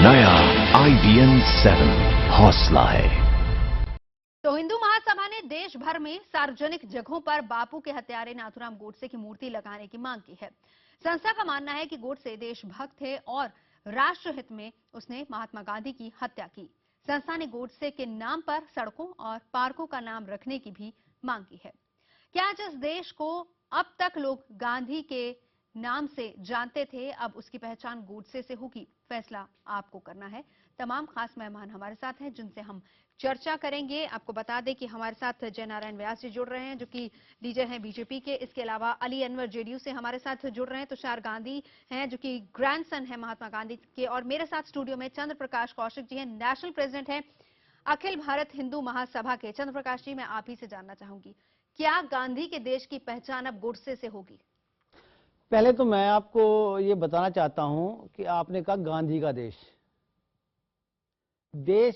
नया IBM 7 हौसला है। तो हिंदू महासभा ने देश भर में सार्वजनिक जगहों पर बापू के हत्यारे नाथूराम गोडसे की मूर्ति लगाने की मांग की है। संस्था का मानना है कि गोडसे देशभक्त थे और राष्ट्रहित में उसने महात्मा गांधी की हत्या की। संस्था ने गोडसे के नाम पर सड़कों और पार्कों का नाम रखने की भी मांग की है। क्या जिस देश को अब तक लोग गांधी के नाम से जानते थे, अब उसकी पहचान गोडसे से होगी? फैसला आपको करना है। तमाम खास मेहमान हमारे साथ हैं जिनसे हम चर्चा करेंगे। आपको बता दें कि हमारे साथ जय नारायण व्यास जी जुड़ रहे हैं जो कि लीडर हैं बीजेपी के। इसके अलावा अली अनवर जेडीयू से हमारे साथ जुड़ रहे हैं। तुषार गांधी हैं जो कि ग्रैंडसन है महात्मा गांधी के। और मेरे साथ स्टूडियो में चंद्र प्रकाश कौशिक जी हैं, नेशनल प्रेसिडेंट हैं अखिल भारत हिंदू महासभा के। चंद्र प्रकाश जी, मैं आप ही से जानना चाहूंगी, क्या गांधी के देश की पहचान अब गोडसे से होगी? पहले तो मैं आपको ये बताना चाहता हूं कि आपने कहा गांधी का देश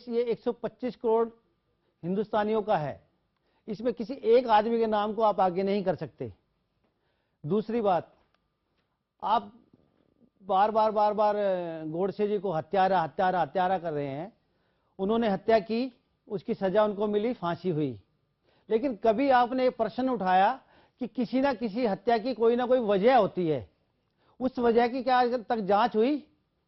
ये 125 करोड़ हिंदुस्तानियों का है। इसमें किसी एक आदमी के नाम को आप आगे नहीं कर सकते। दूसरी बात, आप बार बार गोडसे जी को हत्यारा हत्यारा हत्यारा कर रहे हैं। उन्होंने हत्या की, उसकी सजा उनको मिली, फांसी हुई। लेकिन कभी आपने एक प्रश्न उठाया कि किसी ना किसी हत्या की कोई ना कोई वजह होती है। उस वजह की क्या आज तक जांच हुई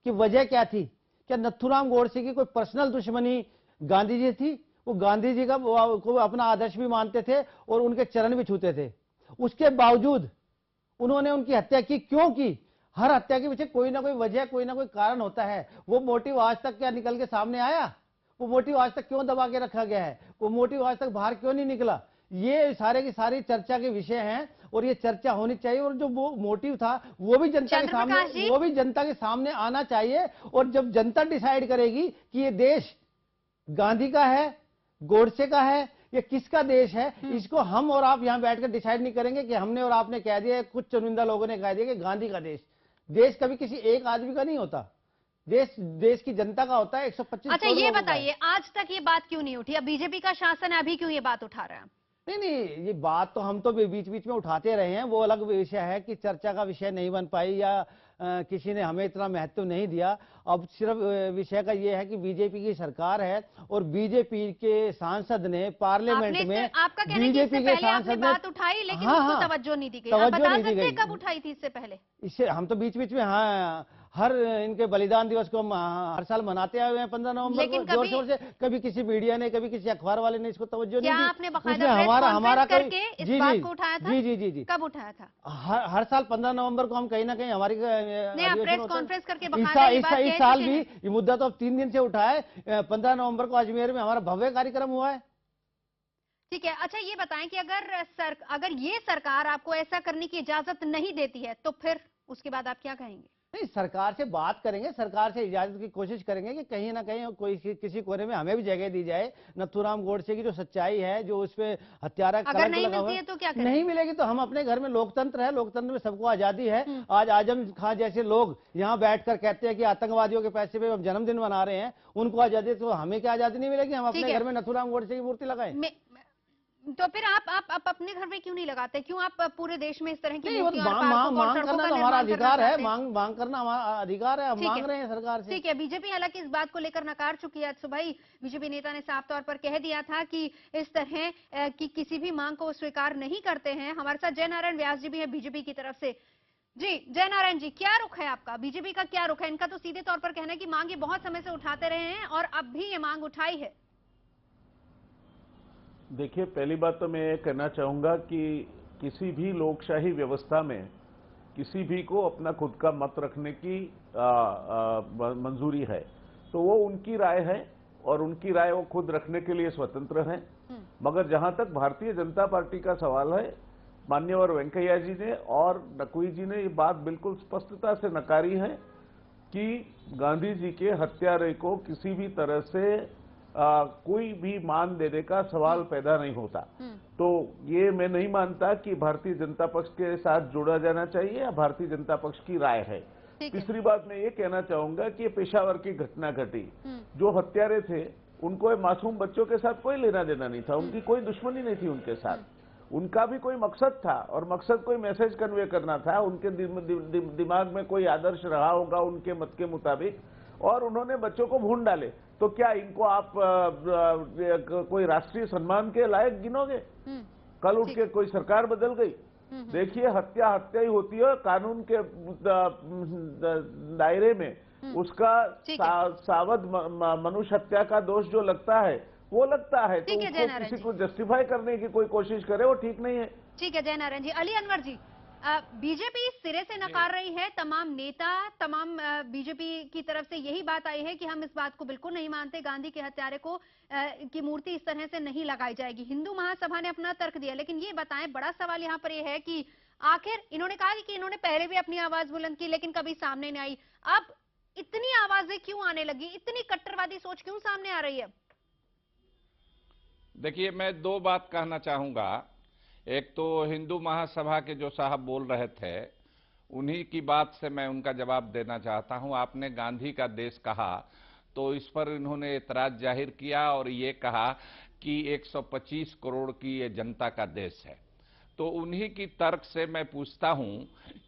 कि वजह क्या थी? क्या नथुराम गोडसे की कोई पर्सनल दुश्मनी गांधी जी थी? वो गांधी जी का को अपना आदर्श भी मानते थे और उनके चरण भी छूते थे। उसके बावजूद उन्होंने उनकी हत्या की। क्यों की? हर हत्या के पीछे कोई ना कोई वजह, कोई ना कोई कारण होता है। वो मोटिव आज तक क्या निकल के सामने आया? वो मोटिव आज तक क्यों दबा के रखा गया है? वो मोटिव आज तक बाहर क्यों नहीं निकला? ये सारे की सारी चर्चा के विषय हैं और ये चर्चा होनी चाहिए। और जो वो मोटिव था वो भी जनता के सामने आना चाहिए। और जब जनता डिसाइड करेगी कि ये देश गांधी का है, गोडसे का है, ये किसका देश है, इसको हम और आप यहां बैठकर डिसाइड नहीं करेंगे कि हमने और आपने कह दिया, कुछ चुनिंदा लोगों ने कह दिया कि गांधी का देश। देश कभी किसी एक आदमी का नहीं होता। देश की जनता का होता है। 125 अच्छा, ये बताइए, आज तक ये बात क्यों नहीं उठी? अब बीजेपी का शासन है, अभी क्यों ये बात उठा रहा है? नहीं, ये बात तो हम तो बीच बीच में उठाते रहे हैं। वो अलग विषय है कि चर्चा का विषय नहीं बन पाई या किसी ने हमें इतना महत्व नहीं दिया। अब सिर्फ विषय का ये है कि बीजेपी की सरकार है और बीजेपी के सांसद ने पार्लियामेंट में, आपका बीजेपी के सांसद ने बात उठाई लेकिन उसको तवज्जो नहीं दी गई। आप बता सकते हैं कब उठाई थी इससे पहले? इससे हम तो बीच बीच में हर इनके बलिदान दिवस को हम हर साल मनाते आए हुए हैं 15 नवंबर को जोर शोर से। कभी किसी मीडिया ने, कभी किसी अखबार वाले ने इसको तवज्जो नहीं दी। आपने बकायदा हमारा करके इस बात को उठाया था? जी। कब उठाया था? हर साल 15 नवंबर को हम कहीं ना कहीं हमारी प्रेस कॉन्फ्रेंस करके इस साल भी ये मुद्दा तो अब 3 दिन से उठा है। 15 नवंबर को अजमेर में हमारा भव्य कार्यक्रम हुआ है। ठीक है। अच्छा, ये बताएं कि अगर ये सरकार आपको ऐसा करने की इजाजत नहीं देती है तो फिर उसके बाद आप क्या कहेंगे? नहीं, सरकार से बात करेंगे, सरकार से इजाजत की कोशिश करेंगे कि कहीं ना कहीं कोई किसी कोने में हमें भी जगह दी जाए। नथुराम गोडसे की जो सच्चाई है, जो उस पे हत्यारा अगर नहीं मिलती है तो क्या करेंगे? नहीं मिलेगी तो हम अपने घर में, लोकतंत्र है, लोकतंत्र में सबको आजादी है। आज आजम खां जैसे लोग यहाँ बैठकर कहते हैं कि आतंकवादियों के पैसे पे हम जन्मदिन मना रहे हैं, उनको आजादी, तो हमें क्या आजादी नहीं मिलेगी? हम अपने घर में नथुराम गोडसे की मूर्ति लगाएं। तो फिर आप अपने घर में क्यों नहीं लगाते? क्यों आप पूरे देश में इस तरह की मांग करना तो हमारा अधिकार है। मांग करना हमारा अधिकार है। हम मांग रहे हैं सरकार से। ठीक है। बीजेपी हालांकि इस बात को लेकर नकार चुकी है। आज सुबह ही बीजेपी नेता ने साफ तौर पर कह दिया था कि इस तरह की किसी भी मांग को स्वीकार नहीं करते हैं। हमारे साथ जय नारायण व्यास जी भी है बीजेपी की तरफ से। जी जय नारायण जी, क्या रुख है आपका? बीजेपी का क्या रुख है? इनका तो सीधे तौर पर कहना है कि मांग ये बहुत समय से उठाते रहे हैं और अब भी ये मांग उठाई है। देखिए, पहली बात तो मैं ये कहना चाहूंगा कि किसी भी लोकशाही व्यवस्था में किसी भी को अपना खुद का मत रखने की मंजूरी है, तो वो उनकी राय है और उनकी राय वो खुद रखने के लिए स्वतंत्र हैं। मगर जहां तक भारतीय जनता पार्टी का सवाल है, माननीय वेंकैया जी ने और नकवी जी ने ये बात बिल्कुल स्पष्टता से नकारी है कि गांधी जी के हत्यारे को किसी भी तरह से कोई भी मान देने का सवाल पैदा नहीं होता। तो ये मैं नहीं मानता कि भारतीय जनता पक्ष के साथ जोड़ा जाना चाहिए या भारतीय जनता पक्ष की राय है। तीसरी बात मैं ये कहना चाहूंगा कि ये पेशावर की घटना घटी। जो हत्यारे थे उनको मासूम बच्चों के साथ कोई लेना देना नहीं था, उनकी कोई दुश्मनी नहीं थी उनके साथ। उनका भी कोई मकसद था और मकसद कोई मैसेज कन्वे करना था। उनके दिमाग में कोई आदर्श रहा होगा उनके मत के मुताबिक और उन्होंने बच्चों को भून डाले, तो क्या इनको आप कोई राष्ट्रीय सम्मान के लायक गिनोगे? कल उठ के कोई सरकार बदल गई, देखिए हत्या हत्या ही होती है, कानून के दायरे में उसका सावध मनुष्य हत्या का दोष जो लगता है वो लगता है, तो उसको किसी को जस्टिफाई करने की कोई कोशिश करे वो ठीक नहीं है। ठीक है जय नारायण जी। अली अनवर जी, बीजेपी सिरे से नकार रही है, तमाम नेता, तमाम बीजेपी की तरफ से यही बात आई है कि हम इस बात को बिल्कुल नहीं मानते, गांधी के हत्यारे को की मूर्ति इस तरह से नहीं लगाई जाएगी। हिंदू महासभा ने अपना तर्क दिया, लेकिन ये बताएं, बड़ा सवाल यहाँ पर यह है कि आखिर इन्होंने कहा कि इन्होंने पहले भी अपनी आवाज बुलंद की लेकिन कभी सामने नहीं आई, अब इतनी आवाजें क्यों आने लगी, इतनी कट्टरवादी सोच क्यों सामने आ रही है? देखिए, मैं दो बात कहना चाहूंगा। एक तो हिंदू महासभा के जो साहब बोल रहे थे, उन्हीं की बात से मैं उनका जवाब देना चाहता हूं। आपने गांधी का देश कहा तो इस पर इन्होंने एतराज जाहिर किया और ये कहा कि 125 करोड़ की ये जनता का देश है। तो उन्हीं की तर्क से मैं पूछता हूं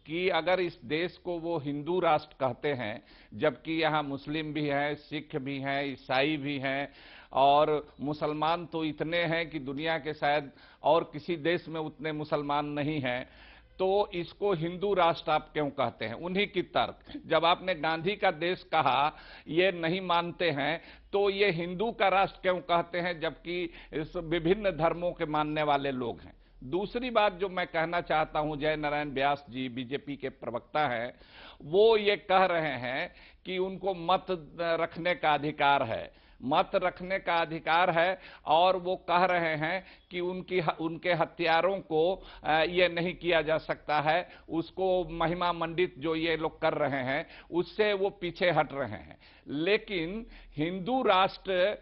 कि अगर इस देश को वो हिंदू राष्ट्र कहते हैं, जबकि यहाँ मुस्लिम भी हैं, सिख भी हैं, ईसाई भी हैं और मुसलमान तो इतने हैं कि दुनिया के शायद और किसी देश में उतने मुसलमान नहीं हैं, तो इसको हिंदू राष्ट्र आप क्यों कहते हैं? उन्हीं की तर्क, जब आपने गांधी का देश कहा ये नहीं मानते हैं, तो ये हिंदू का राष्ट्र क्यों कहते हैं, जबकि इस विभिन्न धर्मों के मानने वाले लोग हैं। दूसरी बात जो मैं कहना चाहता हूं, जय नारायण व्यास जी बीजेपी के प्रवक्ता हैं, वो ये कह रहे हैं कि उनको मत रखने का अधिकार है, मत रखने का अधिकार है, और वो कह रहे हैं कि उनके हत्यारों को ये नहीं किया जा सकता है, उसको महिमा मंडित जो ये लोग कर रहे हैं उससे वो पीछे हट रहे हैं। लेकिन हिंदू राष्ट्र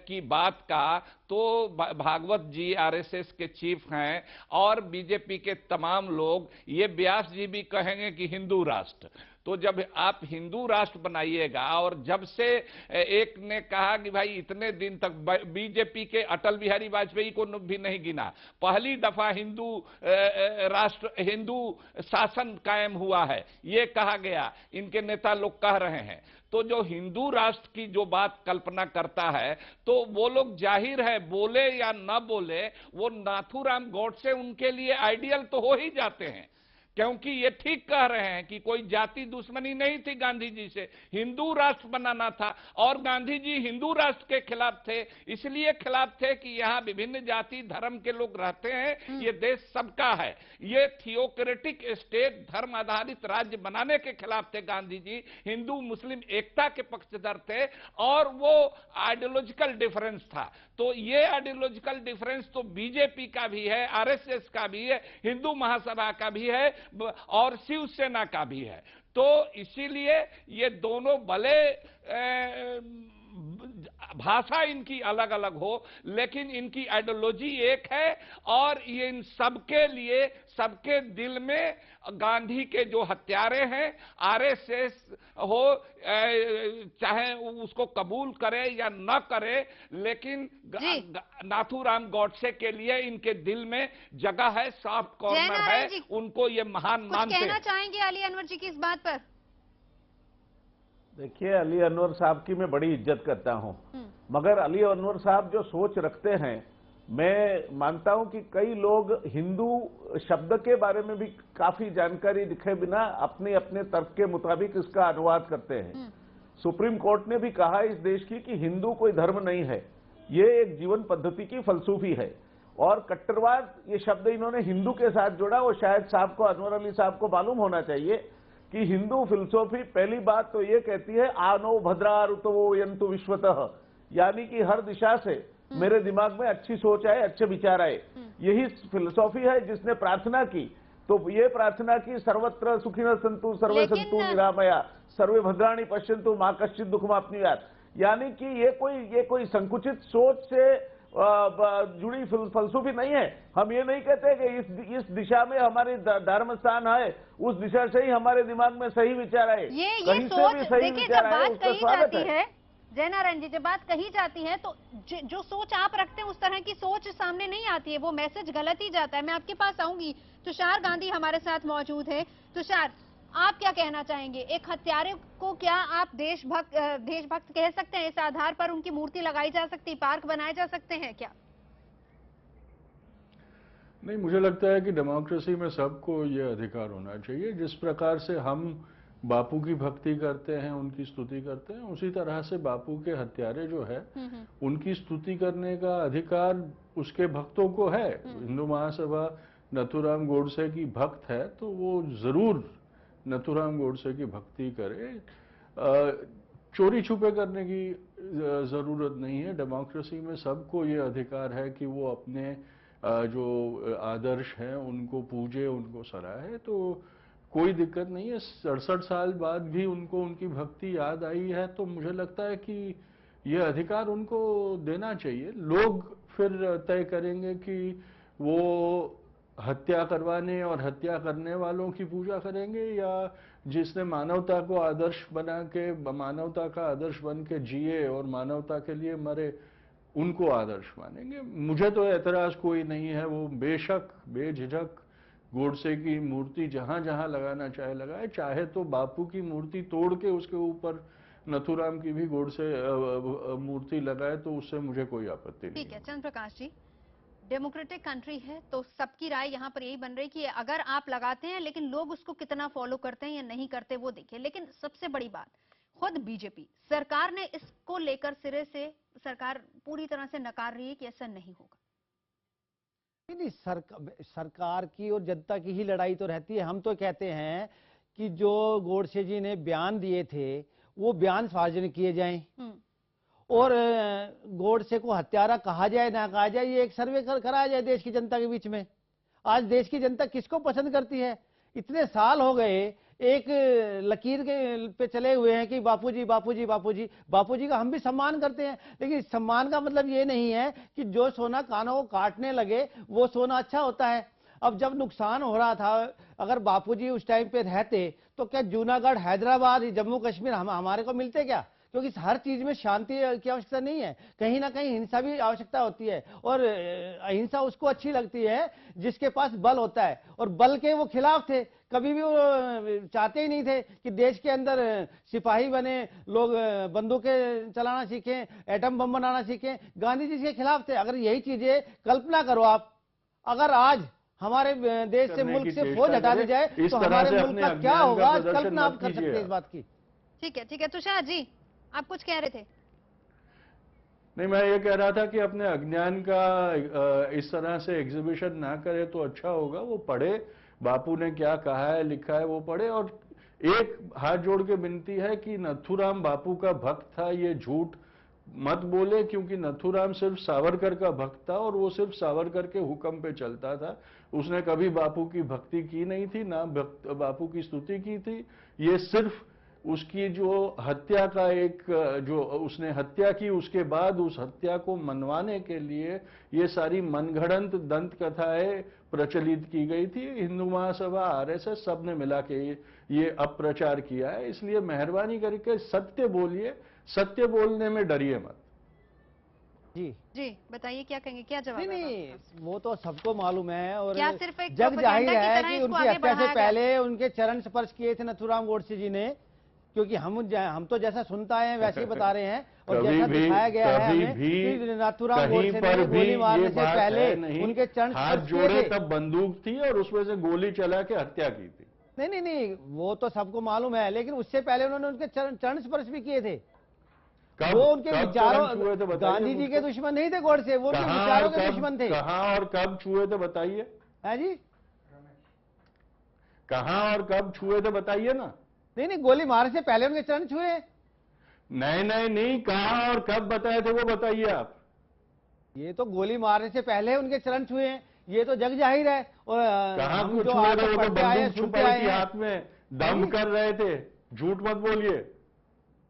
की बात का तो भागवत जी आरएसएस के चीफ हैं और बीजेपी के तमाम लोग, ये व्यास जी भी कहेंगे कि हिंदू राष्ट्र। तो जब आप हिंदू राष्ट्र बनाइएगा, और जब से एक ने कहा कि भाई इतने दिन तक बीजेपी के अटल बिहारी वाजपेयी को भी नहीं गिना, पहली दफा हिंदू राष्ट्र, हिंदू शासन कायम हुआ है ये कहा गया, इनके नेता लोग कह रहे हैं। तो जो हिंदू राष्ट्र की जो बात कल्पना करता है, तो वो लोग जाहिर है बोले या न बोले, वो नाथूराम गॉडसे उनके लिए आइडियल तो हो ही जाते हैं, क्योंकि ये ठीक कह रहे हैं कि कोई जाति दुश्मनी नहीं थी गांधी जी से, हिंदू राष्ट्र बनाना था। और गांधी जी हिंदू राष्ट्र के खिलाफ थे, इसलिए खिलाफ थे कि यहाँ विभिन्न जाति धर्म के लोग रहते हैं, ये देश सबका है। ये थियोक्रेटिक स्टेट, धर्म आधारित राज्य बनाने के खिलाफ थे गांधी जी, हिंदू मुस्लिम एकता के पक्षधर थे, और वो आइडियोलॉजिकल डिफरेंस था। तो ये आइडियोलॉजिकल डिफरेंस तो बीजेपी का भी है, आरएसएस का भी है, हिंदू महासभा का भी है और शिवसेना का भी है। तो इसीलिए ये दोनों भले भाषा इनकी अलग अलग हो, लेकिन इनकी आइडियोलॉजी एक है, और ये इन सबके लिए, सबके दिल में गांधी के जो हत्यारे हैं, आरएसएस हो चाहे उसको कबूल करे या न करे, लेकिन नाथूराम गॉडसे के लिए इनके दिल में जगह है, सॉफ्ट कॉर्नर है, उनको ये महान मानते हैं। कहना चाहेंगे अली अनवर जी की इस बात पर? देखिए, अली अनवर साहब की मैं बड़ी इज्जत करता हूं, मगर अली अनवर साहब जो सोच रखते हैं, मैं मानता हूं कि कई लोग हिंदू शब्द के बारे में भी काफी जानकारी दिखे बिना अपने अपने तर्क के मुताबिक इसका अनुवाद करते हैं। सुप्रीम कोर्ट ने भी कहा इस देश की कि हिंदू कोई धर्म नहीं है, ये एक जीवन पद्धति की फलसूफी है। और कट्टरवाद ये शब्द इन्होंने हिंदू के साथ जोड़ा, वो शायद साहब को, अनवर अली साहब को मालूम होना चाहिए कि हिंदू फिलसफी पहली बात तो ये कहती है आनो भद्रा ऋतवो यंतु विश्वतः, यानी कि हर दिशा से मेरे दिमाग में अच्छी सोच आए, अच्छे विचार आए। यही फिलसफी है जिसने प्रार्थना की, तो ये प्रार्थना की सर्वत्र सुखिनः सन्तु सर्वे सन्तु निरामया सर्वे भद्राणि पश्यन्तु मा कश्चित् दुःखमाप्नुयात्, यानी कि ये कोई संकुचित सोच से जुड़ी फलसफी नहीं है। हम ये नहीं कहते कि इस दिशा में हमारी धर्म स्थान है, उस दिशा से ही हमारे दिमाग में सही विचार आए, कहीं से भी सही विचार आए, उसका स्वागत है। जय नारायण जी, जब बात कही जाती है तो जो सोच आप रखते हैं उस तरह की सोच सामने नहीं आती है, वो मैसेज गलत ही जाता है। मैं आपके पास आऊंगी, तुषार गांधी हमारे साथ मौजूद है। तुषार, आप क्या कहना चाहेंगे? एक हत्यारे को क्या आप देशभक्त कह सकते हैं? इस आधार पर उनकी मूर्ति लगाई जा सकती, पार्क बनाए जा सकते हैं क्या? नहीं, मुझे लगता है कि डेमोक्रेसी में सबको ये अधिकार होना चाहिए। जिस प्रकार से हम बापू की भक्ति करते हैं, उनकी स्तुति करते हैं, उसी तरह से बापू के हत्यारे जो है उनकी स्तुति करने का अधिकार उसके भक्तों को है। हिंदू महासभा नथुराम गोडसे की भक्त है तो वो जरूर नथुराम गोडसे की भक्ति करे। चोरी छुपे करने की जरूरत नहीं है। डेमोक्रेसी में सबको ये अधिकार है कि वो अपने जो आदर्श हैं उनको पूजे, उनको सराहे। तो कोई दिक्कत नहीं है। 67 साल बाद भी उनको उनकी भक्ति याद आई है तो मुझे लगता है कि ये अधिकार उनको देना चाहिए। लोग फिर तय करेंगे कि वो हत्या करवाने और हत्या करने वालों की पूजा करेंगे या जिसने मानवता को आदर्श बना के, मानवता का आदर्श बन के जिए और मानवता के लिए मरे, उनको आदर्श मानेंगे। मुझे तो एतराज कोई नहीं है। वो बेशक बेझिझक गोडसे की मूर्ति जहां जहां लगाना चाहे लगाए, चाहे तो बापू की मूर्ति तोड़ के उसके ऊपर नथुराम की भी गोडसे मूर्ति लगाए, तो उससे मुझे कोई आपत्ति नहीं। ठीक है चंद्र प्रकाश जी, डेमोक्रेटिक कंट्री है तो सबकी राय यहाँ पर यही बन रही कि अगर आप लगाते हैं लेकिन लोग उसको कितना फॉलो करते हैं या नहीं करते वो देखिए। लेकिन सबसे बड़ी बात, खुद बीजेपी सरकार ने इसको लेकर सिरे से सरकार पूरी तरह से नकार रही है कि ऐसा नहीं होगा। नहीं, सरकार की और जनता की ही लड़ाई तो रहती है। हम तो कहते हैं कि जो गोडसे जी ने बयान दिए थे वो बयान सार्वजनिक किए जाएं और गोडसे को हत्यारा कहा जाए ना कहा जाए, ये एक सर्वे कराया जाए देश की जनता के बीच में। आज देश की जनता किसको पसंद करती है? इतने साल हो गए एक लकीर के पे चले हुए हैं कि बापूजी बापूजी बापूजी। बापूजी का हम भी सम्मान करते हैं, लेकिन इस सम्मान का मतलब ये नहीं है कि जो सोना कानों को काटने लगे वो सोना अच्छा होता है। अब जब नुकसान हो रहा था, अगर बापूजी उस टाइम पे रहते तो क्या जूनागढ़, हैदराबाद, जम्मू कश्मीर हमारे को मिलते क्या? क्योंकि हर चीज में शांति की आवश्यकता नहीं है, कहीं ना कहीं हिंसा भी आवश्यकता होती है। और अहिंसा उसको अच्छी लगती है जिसके पास बल होता है, और बल के वो खिलाफ थे। कभी भी वो चाहते ही नहीं थे कि देश के अंदर सिपाही बने, लोग बंदूकें चलाना सीखें, एटम बम बनाना सीखें। गांधी जी के खिलाफ थे। अगर यही चीजें, कल्पना करो आप, अगर आज हमारे देश से, मुल्क से फौज हटा दी जाए तो हमारे मुल्क का क्या होगा? कल्पना आप कर सकते हैं इस बात की। ठीक है तुषार जी, आप कुछ कह रहे थे? नहीं, मैं ये कह रहा था कि अपने अज्ञान का इस तरह से एग्जीबिशन ना करे तो अच्छा होगा। वो पढ़े, बापू ने क्या कहा है, लिखा है, वो पढ़े। और एक हाथ जोड़ के विनती है कि नथुराम बापू का भक्त था, ये झूठ मत बोले, क्योंकि नथुराम सिर्फ सावरकर का भक्त था और वो सिर्फ सावरकर के हुक्म पे चलता था। उसने कभी बापू की भक्ति की नहीं थी, ना बापू की स्तुति की थी। ये सिर्फ उसकी जो हत्या का जो उसने हत्या की, उसके बाद उस हत्या को मनवाने के लिए ये सारी मनगढ़ंत दंत कथाएं प्रचलित की गई थी। हिंदू महासभा, आरएसएस सब ने मिला के ये अप्रचार किया है। इसलिए मेहरबानी करके सत्य बोलिए, सत्य बोलने में डरिए मत। जी बताइए, क्या कहेंगे, क्या जवाब? नहीं, वो तो सबको मालूम है और क्या सिर्फ एक जग जाहिर है कि इसको उनकी आगे हत्या से बढ़ाया पहले उनके चरण स्पर्श किए थे नथुराम गोडसे जी ने। क्योंकि हम तो जैसा सुनता है वैसे ही बता रहे हैं, और जैसा दिखाया गया है हमें कि नथुराम गोडसे ने गोली मारने से पहले उनके चरण हाथ जोड़े, तब बंदूक थी और उसमें से गोली चला के हत्या की थी। नहीं, वो तो सबको मालूम है, लेकिन उससे पहले उन्होंने उनके चरण स्पर्श भी किए थे। वो उनके विचारों, गांधी जी के दुश्मन नहीं थे गोडसे, वो उनके विचारों के दुश्मन थे। कहां और कब छुए थे बताइए? है जी, कहां और कब छुए थे बताइए ना। नहीं, गोली मारने से पहले उनके चरण छुए। नहीं, कहां और कब बताए थे वो बताइए आप। ये तो गोली मारने से पहले उनके चरण छुए हैं, ये तो जग जाहिर है। और कहां को छुए थे? वो तो बंदूक छुपाई थी हाथ में, दम कर रहे थे। झूठ मत बोलिए।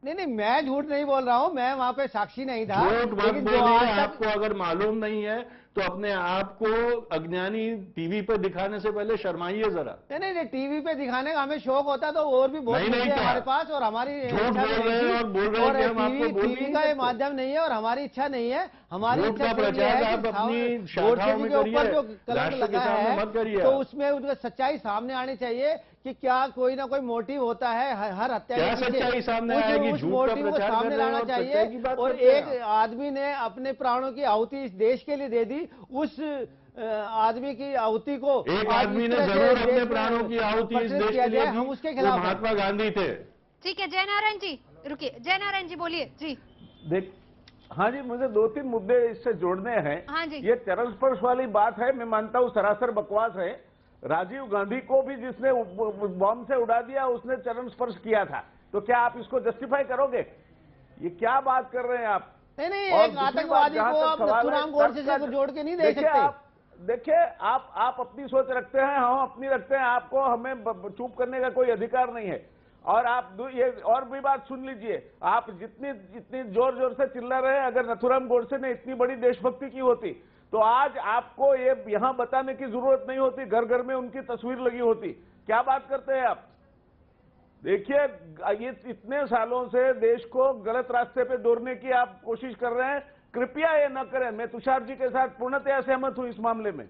नहीं, मैं झूठ नहीं बोल रहा हूं, मैं वहां पे साक्षी नहीं था। झूठ मत बोलिए। आपको अगर मालूम नहीं है तो अपने आप को अज्ञानी टीवी पर दिखाने से पहले शर्माइए जरा। नहीं, टीवी पे दिखाने का हमें शौक होता तो और भी बहुत नहीं, चीजें हमारे पास, और हमारी झूठ बोल रहे हैं और बोल रहे हैं कि हम आपको बोल टीवी का ये माध्यम नहीं है और हमारी इच्छा नहीं है। हमारी झूठ इच्छा का सिर्फ ये प्रचार है आप कि अपनी शाखाओं में के ऊपर जो करिए, कलंक राष्ट्र के लगा सामने मत है करिए तो आप। उसमें उनका सच्चाई सामने आनी चाहिए कि क्या कोई ना कोई मोटिव होता है हर हत्या क्या के पीछे। सच्चाई सामने आएगी? उस झूठ का मोटिव को प्रचार कर सामने रहे हैं लाना और सच्चाई की चाहिए। बात और करते हैं एक आदमी ने अपने प्राणों की आहुति इस देश के लिए दे दी, उस आदमी की आहुति को एक आज आदमी इस ने तरह से जरूर देश अपने में प्राणों की आहुति इस प्रचलित देश किया के लिए जाए, दी, हम उसके वो खिलाफ हैं। महात्मा गांधी थे। ठीक है जयनारायण जी, रुकिए जयनारायण जी बोलिए जी। देख, हाँ जी, मुझे 2-3 मुद्दे इससे जोड़ने हैं। हाँ जी। ये चरण स्पर्श वाली बात है, मैं मानता हूँ सरासर बकवास है। राजीव गांधी को भी जिसने बॉम्ब से उड़ा दिया उसने चरण स्पर्श किया था, तो क्या आप इसको जस्टिफाई करोगे? ये क्या बात कर रहे हैं आप? नहीं, और एक दूसरी बात, आतंकवादी जहां को तक आप सवाल है, नथुराम गोडसे तर्क से का- जोड़ के नहीं दे देखिए, सकते। देखिए आप अपनी सोच रखते हैं, हम अपनी रखते हैं, आपको हमें चुप करने का कोई अधिकार नहीं है। और आप ये और भी बात सुन लीजिए, आप जितनी जोर जोर से चिल्ला रहे हैं, अगर नथुराम गोडसे ने इतनी बड़ी देशभक्ति की होती तो आज आपको ये यहां बताने की जरूरत नहीं होती, घर घर में उनकी तस्वीर लगी होती। क्या बात करते हैं आप? देखिए, ये इतने सालों से देश को गलत रास्ते पे दौड़ने की आप कोशिश कर रहे हैं, कृपया ये न करें। मैं तुषार जी के साथ पूर्णतया सहमत हूं इस मामले में।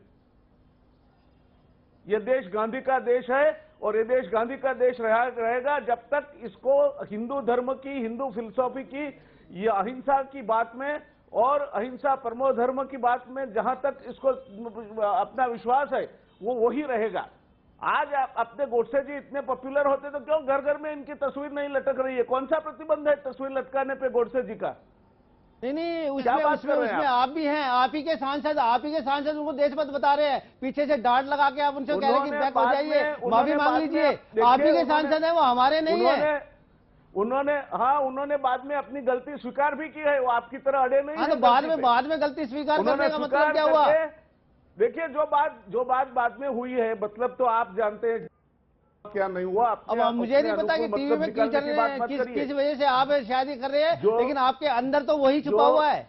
ये देश गांधी का देश है और ये देश गांधी का देश रहेगा जब तक इसको हिंदू धर्म की, हिंदू फिलॉसफी की, ये अहिंसा की बात में और अहिंसा परमो धर्म की बात में जहां तक इसको अपना विश्वास है वो वही रहेगा। आज आप अपने गोडसे जी इतने पॉपुलर होते तो क्यों घर घर में इनकी तस्वीर नहीं लटक रही है? कौन सा प्रतिबंध है तस्वीर लटकाने पे गोडसे जी का? नहीं, क्या बात कर रहे हैं उसमें आप भी हैं, आप ही के सांसद उनको देशभक्त बता रहे हैं, पीछे से डांट लगा के आप उनसे कह रहे हैं कि बैक हो जाइए, माफी मांग लीजिए। आप ही के सांसद हैं, वो हमारे नहीं है। उन्होंने बाद में अपनी गलती स्वीकार भी की है, वो आपकी तरह अड़े नहीं हाँ, है तो गलती पे। बाद में गलती स्वीकार उन्होंने करने का मतलब स्वीकार क्या हुआ? करके- देखिए, जो बात बाद में हुई है, मतलब तो आप जानते हैं क्या नहीं हुआ। अब मुझे नहीं पता कि टीवी में क्यों चल रहे हैं, किस वजह से आप शायद ही कर रहे हैं, लेकिन आपके अंदर तो वही छुपा हुआ है।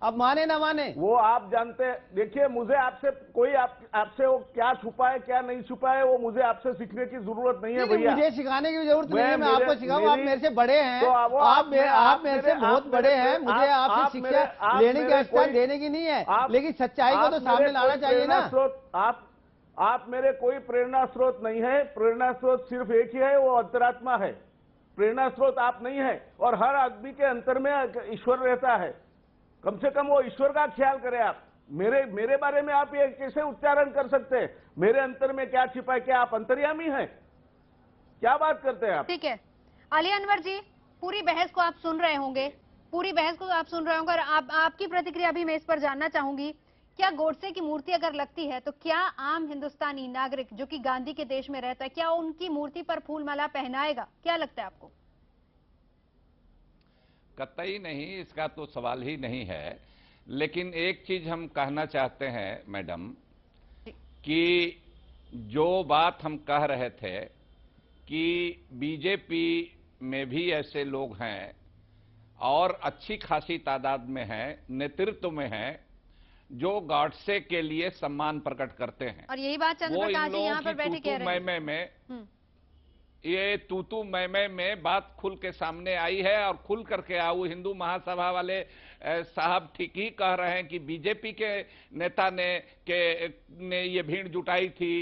अब माने ना माने वो आप जानते हैं। देखिए, मुझे आपसे कोई आपसे वो क्या छुपा है क्या नहीं छुपा है वो मुझे आपसे सीखने की जरूरत नहीं है भैया। मुझे सिखाने की जरूरत नहीं है, मैं आपको सिखाऊं। आप मेरे से बड़े हैं, तो आप मेरे से बहुत बड़े हैं, मुझे आपसे शिक्षा लेने की आवश्यकता देने की नहीं है, लेकिन सच्चाई को तो सामने लाना चाहिए ना। आप मेरे कोई प्रेरणा स्रोत नहीं है। प्रेरणा स्रोत सिर्फ एक ही है, वो अंतरात्मा है। प्रेरणा स्रोत आप नहीं है। और हर आदमी के अंतर में ईश्वर रहता है। कम से कम वो ईश्वर का ख्याल करें आप। मेरे बारे में आप ये कैसे उच्चारण कर सकते हैं? मेरे अंतर में क्या छिपा है? क्या आप अंतर्यामी हैं? क्या बात करते हैं आप? ठीक है अली अनवर जी, पूरी बहस को आप सुन रहे होंगे, और आपकी प्रतिक्रिया भी मैं इस पर जानना चाहूंगी। क्या गोडसे की मूर्ति अगर लगती है तो क्या आम हिंदुस्तानी नागरिक जो कि गांधी के देश में रहता है, क्या उनकी मूर्ति पर फूल माला पहनाएगा? क्या लगता है आपको? कतई नहीं, इसका तो सवाल ही नहीं है। लेकिन एक चीज हम कहना चाहते हैं मैडम, कि जो बात हम कह रहे थे कि बीजेपी में भी ऐसे लोग हैं और अच्छी खासी तादाद में हैं, नेतृत्व में हैं, जो गॉडसे के लिए सम्मान प्रकट करते हैं। और यही बात चंद्रप्रकाश जी यहाँ पर बैठे कह रहे हैं। ये तूतू मैं में बात खुल के सामने आई है और खुल करके आऊ हिंदू महासभा वाले साहब ठीक ही कह रहे हैं कि बीजेपी के नेता ने ये भीड़ जुटाई थी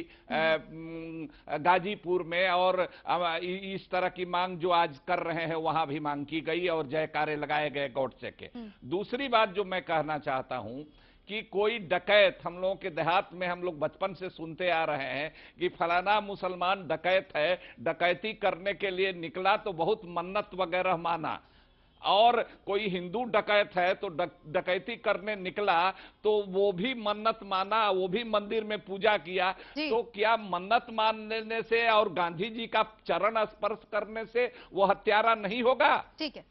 गाजीपुर में, और इस तरह की मांग जो आज कर रहे हैं वहां भी मांग की गई और जयकारे लगाए गए गॉडसे के। दूसरी बात जो मैं कहना चाहता हूं कि कोई डकैत, हम लोगों के देहात में हम लोग बचपन से सुनते आ रहे हैं कि फलाना मुसलमान डकैत है, डकैती करने के लिए निकला तो बहुत मन्नत वगैरह माना, और कोई हिंदू डकैत है तो डकैती करने निकला तो वो भी मन्नत माना, वो भी मंदिर में पूजा किया। तो क्या मन्नत मानने से और गांधी जी का चरण स्पर्श करने से वो हत्यारा नहीं होगा? ठीक है,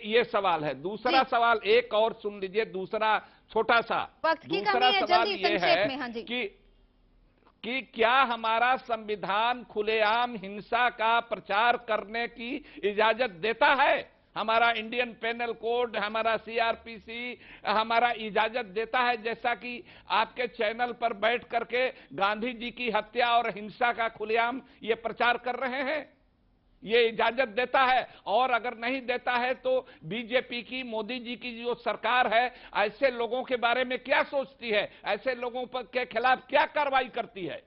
ये सवाल है। दूसरा सवाल एक और सुन लीजिए, दूसरा छोटा सा दूसरा सवाल ये है कि क्या हमारा संविधान खुलेआम हिंसा का प्रचार करने की इजाजत देता है? हमारा इंडियन पेनल कोड, हमारा सीआरपीसी हमारा इजाजत देता है, जैसा कि आपके चैनल पर बैठ करके गांधी जी की हत्या और हिंसा का खुलेआम ये प्रचार कर रहे हैं? ये इजाजत देता है? और अगर नहीं देता है तो बीजेपी की, मोदी जी की जो सरकार है, ऐसे लोगों के बारे में क्या सोचती है? ऐसे लोगों पर के खिलाफ क्या कार्रवाई करती है?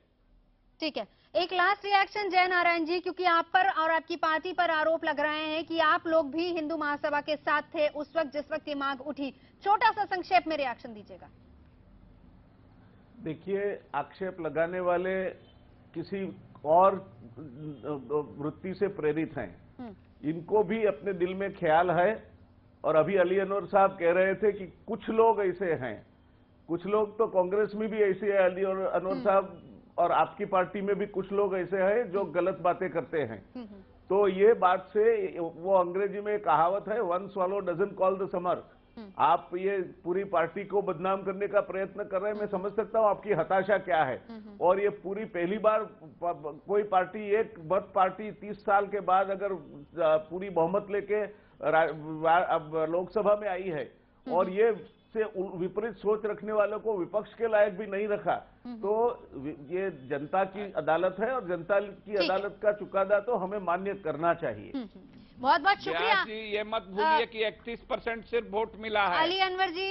ठीक है, एक लास्ट रिएक्शन जय नारायण जी, क्योंकि आप पर और आपकी पार्टी पर आरोप लग रहे हैं कि आप लोग भी हिंदू महासभा के साथ थे उस वक्त जिस वक्त ये मांग उठी। छोटा सा संक्षेप में रिएक्शन दीजिएगा। देखिए, आक्षेप लगाने वाले किसी और वृत्ति से प्रेरित हैं। इनको भी अपने दिल में ख्याल है, और अभी अली अनवर साहब कह रहे थे कि कुछ लोग ऐसे हैं। कुछ लोग तो कांग्रेस में भी ऐसे हैं, अली और अनवर साहब, और आपकी पार्टी में भी कुछ लोग ऐसे हैं जो गलत बातें करते हैं। तो ये बात से, वो अंग्रेजी में कहावत है, one swallow doesn't call the summer. आप ये पूरी पार्टी को बदनाम करने का प्रयत्न कर रहे हैं। मैं समझ सकता हूं आपकी हताशा क्या है। और ये पूरी पहली बार कोई पार्टी, एक बद पार्टी 30 साल के बाद अगर पूरी बहुमत लेके अब लोकसभा में आई है, और ये से विपरीत सोच रखने वालों को विपक्ष के लायक भी नहीं रखा, तो ये जनता की अदालत है, और जनता की अदालत का चुकादा तो हमें मान्य करना चाहिए। बहुत बहुत शुक्रिया जी, ये मत भूलिए कि 31% सिर्फ वोट मिला है। अली अनवर जी,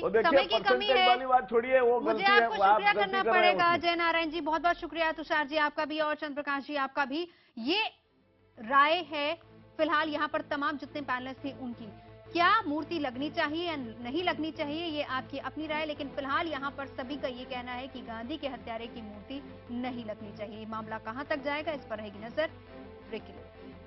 देखिए, समय की कमी है, वाली बात छोड़िए, वो मुझे गलती है, आपको वो आप शुक्रिया गलती करना कर रहे हैं पड़ेगा। उसमें। जय नारायण जी बहुत बहुत शुक्रिया, तुषार जी आपका भी, और चंद्र प्रकाश जी आपका भी। ये राय है फिलहाल यहाँ पर तमाम जितने पैनलिस्ट थे उनकी। क्या मूर्ति लगनी चाहिए या नहीं लगनी चाहिए, ये आपकी अपनी राय, लेकिन फिलहाल यहाँ पर सभी का ये कहना है कि गांधी के हत्यारे की मूर्ति नहीं लगनी चाहिए। मामला कहां तक जाएगा, इस पर रहेगी नजर। ब्रेक के लिए।